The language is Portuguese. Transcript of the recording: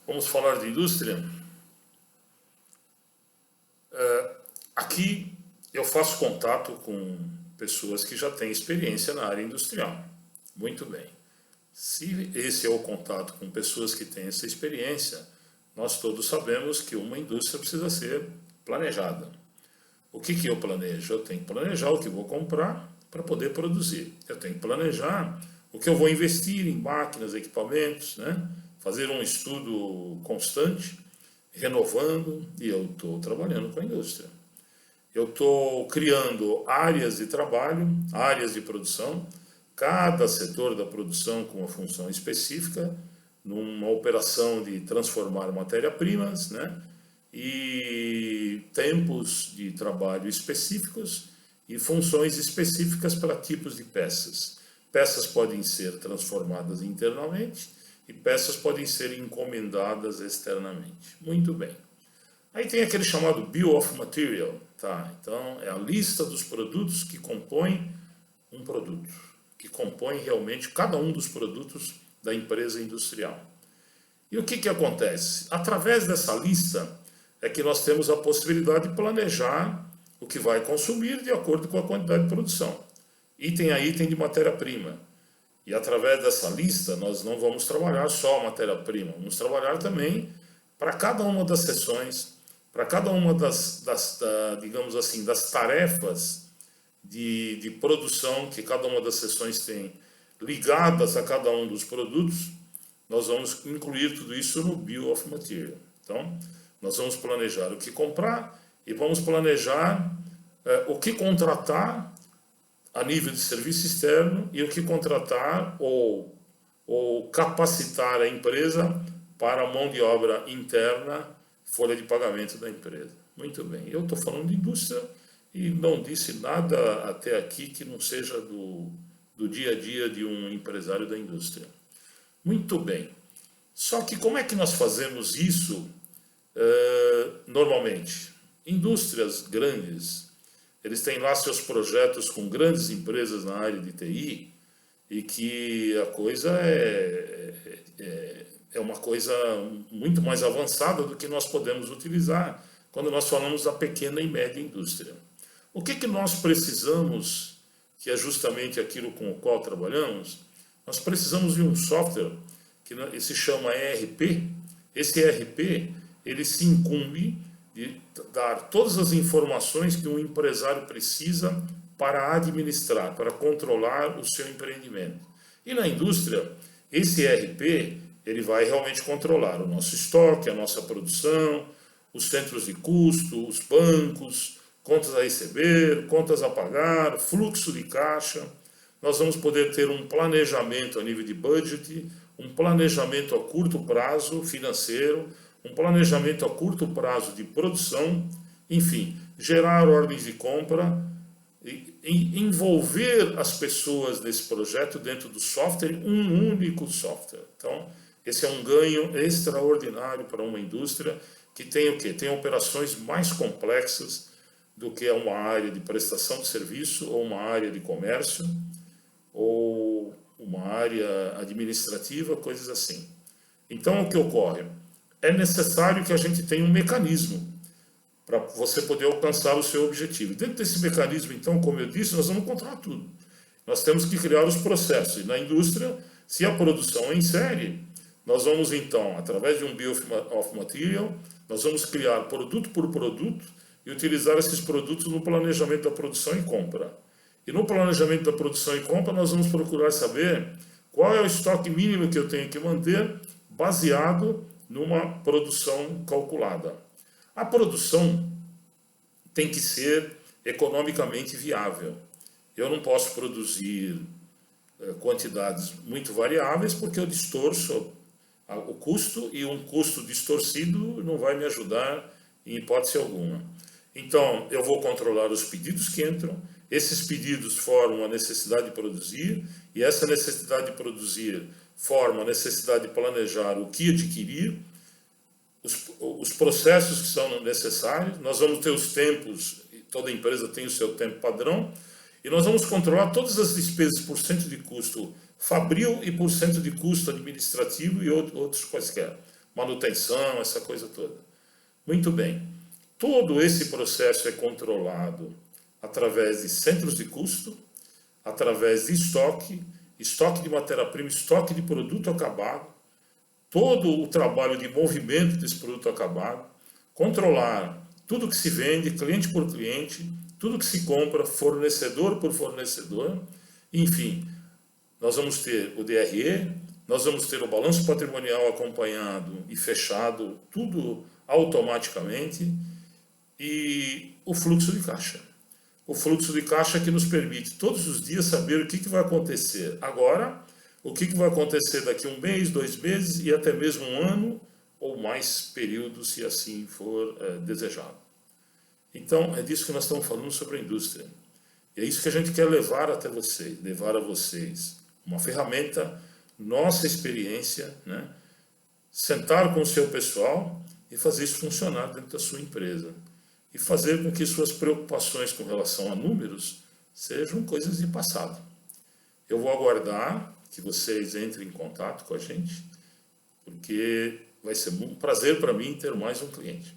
Vamos falar de indústria? Aqui eu faço contato com pessoas que já têm experiência na área industrial. Muito bem. Se esse é o contato com pessoas que têm essa experiência, nós todos sabemos que uma indústria precisa ser planejada. O que eu planejo? Eu tenho que planejar o que vou comprar para poder produzir. Eu tenho que planejar o que eu vou investir em máquinas, equipamentos, né? Fazer um estudo constante, renovando, e eu estou trabalhando com a indústria. Eu estou criando áreas de trabalho, áreas de produção, cada setor da produção com uma função específica, numa operação de transformar matéria-primas, né? E tempos de trabalho específicos e funções específicas para tipos de peças. Peças podem ser transformadas internamente e peças podem ser encomendadas externamente. Muito bem. Aí tem aquele chamado Bill of Material, tá? Então é a lista dos produtos que compõem um produto, que compõem realmente cada um dos produtos da empresa industrial. E o que acontece? Através dessa lista é que nós temos a possibilidade de planejar o que vai consumir de acordo com a quantidade de produção. Item a item de matéria-prima. E através dessa lista nós não vamos trabalhar só a matéria-prima, vamos trabalhar também para cada uma das seções, para cada uma digamos assim, das tarefas de produção que cada uma das seções tem ligadas a cada um dos produtos, nós vamos incluir tudo isso no Bill of Material. Então, nós vamos planejar o que comprar e vamos planejar o que contratar a nível de serviço externo e o que contratar ou capacitar a empresa para a mão de obra interna, folha de pagamento da empresa. Muito bem, eu estou falando de indústria e não disse nada até aqui que não seja do dia a dia de um empresário da indústria. Muito bem, só que como é que nós fazemos isso normalmente? Indústrias grandes, eles têm lá seus projetos com grandes empresas na área de TI e que a coisa é uma coisa muito mais avançada do que nós podemos utilizar quando nós falamos da pequena e média indústria. O que nós precisamos, que é justamente aquilo com o qual trabalhamos? Nós precisamos de um software que se chama ERP. Esse ERP, ele se incumbe de dar todas as informações que um empresário precisa para administrar, para controlar o seu empreendimento. E na indústria, esse ERP, ele vai realmente controlar o nosso estoque, a nossa produção, os centros de custo, os bancos, contas a receber, contas a pagar, fluxo de caixa. Nós vamos poder ter um planejamento a nível de budget, um planejamento a curto prazo financeiro, um planejamento a curto prazo de produção, enfim, gerar ordens de compra, e envolver as pessoas nesse projeto dentro do software, um único software. Então, esse é um ganho extraordinário para uma indústria que tem o quê? Tem operações mais complexas do que uma área de prestação de serviço ou uma área de comércio ou uma área administrativa, coisas assim. Então, o que ocorre? É necessário que a gente tenha um mecanismo para você poder alcançar o seu objetivo. E dentro desse mecanismo, então, como eu disse, nós vamos controlar tudo. Nós temos que criar os processos. E na indústria, se a produção é em série, nós vamos, então, através de um Bill of Material, nós vamos criar produto por produto e utilizar esses produtos no planejamento da produção e compra. E no planejamento da produção e compra, nós vamos procurar saber qual é o estoque mínimo que eu tenho que manter baseado numa produção calculada. A produção tem que ser economicamente viável. Eu não posso produzir quantidades muito variáveis porque eu distorço o custo e um custo distorcido não vai me ajudar em hipótese alguma. Então, eu vou controlar os pedidos que entram, esses pedidos formam a necessidade de produzir e essa necessidade de produzir forma a necessidade de planejar o que adquirir, os processos que são necessários, nós vamos ter os tempos, toda empresa tem o seu tempo padrão, e nós vamos controlar todas as despesas por cento de custo fabril e por cento de custo administrativo e outros quaisquer. manutenção, essa coisa toda. Muito bem. Todo esse processo é controlado através de centros de custo, através de estoque, estoque de matéria-prima, estoque de produto acabado, todo o trabalho de movimento desse produto acabado, controlar tudo que se vende, cliente por cliente, tudo que se compra, fornecedor por fornecedor, enfim, nós vamos ter o DRE, nós vamos ter o balanço patrimonial acompanhado e fechado, tudo automaticamente, e o fluxo de caixa. O fluxo de caixa que nos permite todos os dias saber o que vai acontecer agora, o que vai acontecer daqui a um mês, 2 meses e até mesmo um ano ou mais períodos, se assim for desejado. Então, é disso que nós estamos falando sobre a indústria. E é isso que a gente quer levar até vocês, levar a vocês uma ferramenta, nossa experiência, né? Sentar com o seu pessoal e fazer isso funcionar dentro da sua empresa. E fazer com que suas preocupações com relação a números sejam coisas de passado. Eu vou aguardar que vocês entrem em contato com a gente, porque vai ser um prazer para mim ter mais um cliente.